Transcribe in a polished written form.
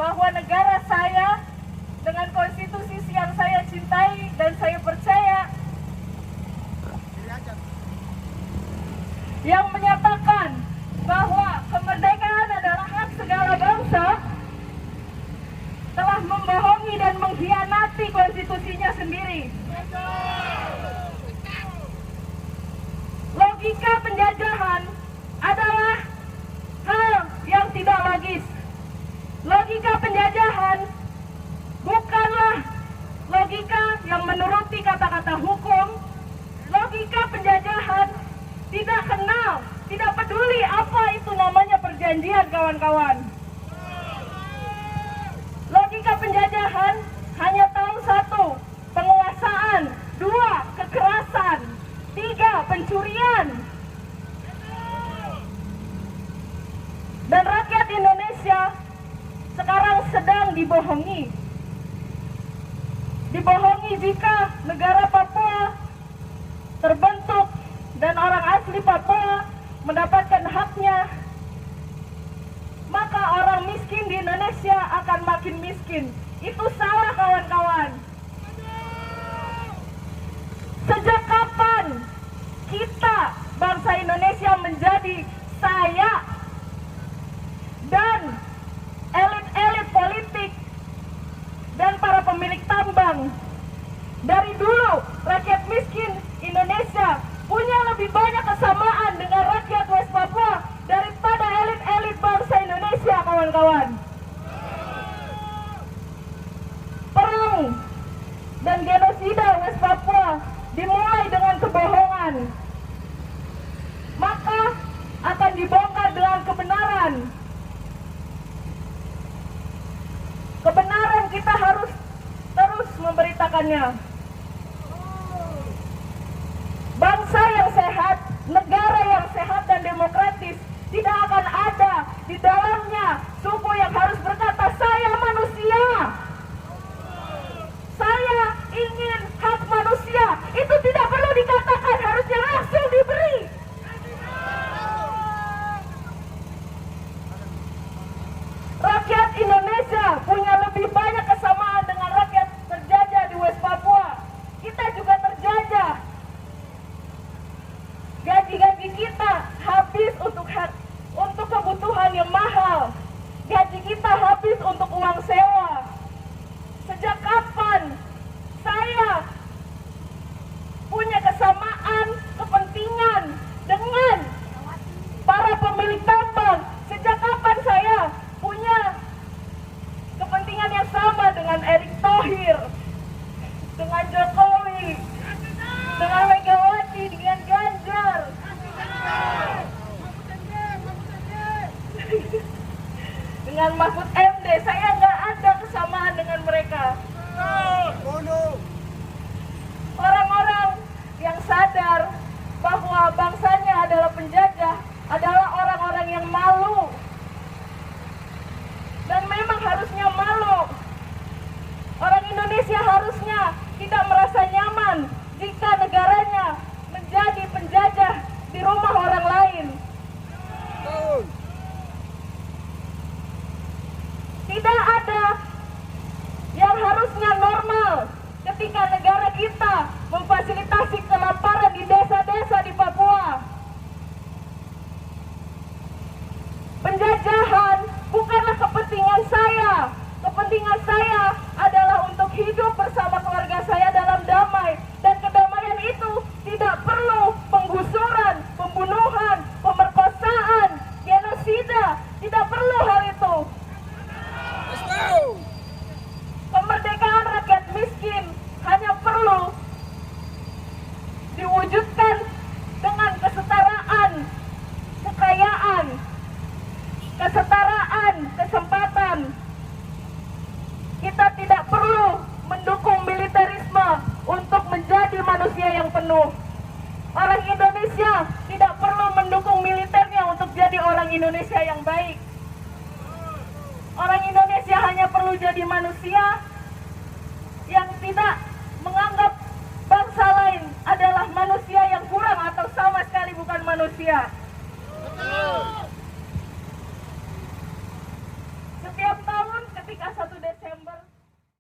bahwa negara saya dengan konstitusi yang saya cintai dan saya percaya, yang menyatakan bahwa kemerdekaan adalah hak segala bangsa, telah membohongi dan mengkhianati konstitusinya sendiri. Logika penjajahan adalah hal yang tidak logis. Logika penjajahan bukanlah logika yang menuruti kata-kata hukum. Logika penjajahan tidak kenal, tidak peduli apa itu namanya perjanjian, kawan-kawan. Logika penjajahan hanya tahu satu, penguasaan, dua, kekerasan, tiga, pencurian. Dan rakyat Indonesia sekarang sedang dibohongi. Dibohongi jika negara Papua terbentuk dan orang asli Papua mendapatkan haknya, maka orang miskin di Indonesia akan makin miskin. Itu salah, kawan-kawan. Sejak kapan kita, bangsa Indonesia, menjadi saya dan elit-elit politik dan para pemilik tambang? Dari dulu, rakyat miskin Indonesia punya lebih banyak kesamaan dengan rakyat West Papua daripada elit-elit bangsa Indonesia, kawan-kawan. Perang dan genosida West Papua dimulai dengan kebohongan, maka akan dibongkar dengan kebenaran. Kebenaran kita harus terus memberitakannya. Bangsa yang sehat, negara yang sehat dan demokratis tidak akan ada di dalamnya suku yang harus berkata, saya manusia, saya ingin hak manusia. Itu tidak perlu dikatakan, harusnya langsung diberi. Rakyat Indonesia punya lebih banyak kesamaan dengan rakyat terjajah di West Papua. Kita juga terjajah. Gaji-gaji kita habis untuk kebutuhan yang mahal. Gaji kita habis untuk uang sewa. Sejak kapan saya punya kesamaan kepentingan dengan para pemilik tambang? Sejak kapan saya punya kepentingan yang sama dengan Erick Thohir, dengan Jokowi, dengan Megawati, dengan Ganjar, dengan Mahfud MD? Saya nggak ada kesamaan dengan mereka. Orang-orang yang sadar bahwa bangsanya adalah penjajah adalah orang-orang yang malu. Dan memang harusnya malu. Orang Indonesia harusnya tidak merasa nyaman jika negaranya menjadi penjajah di rumah orang lain. Tidak ada yang harusnya normal ketika negara kita memfasilitasi kelaparan di desa-desa di Papua. Penjajahan bukanlah kepentingan saya. Kepentingan saya adalah untuk hidup bersama keluarga saya dalam damai. Dan kedamaian itu tidak perlu penggusuran, pembunuhan, pemerkosaan, genosida. Tidak perlu hal itu. Kemerdekaan rakyat miskin hanya perlu diwujudkan dengan kesetaraan, kekayaan, kesetaraan, kesempatan. Kita tidak perlu mendukung militerisme untuk menjadi manusia yang penuh. Orang Indonesia tidak perlu mendukung militernya untuk jadi orang Indonesia yang baik. Orang Indonesia hanya perlu jadi manusia yang tidak menganggap bangsa lain adalah manusia yang kurang atau sama sekali bukan manusia.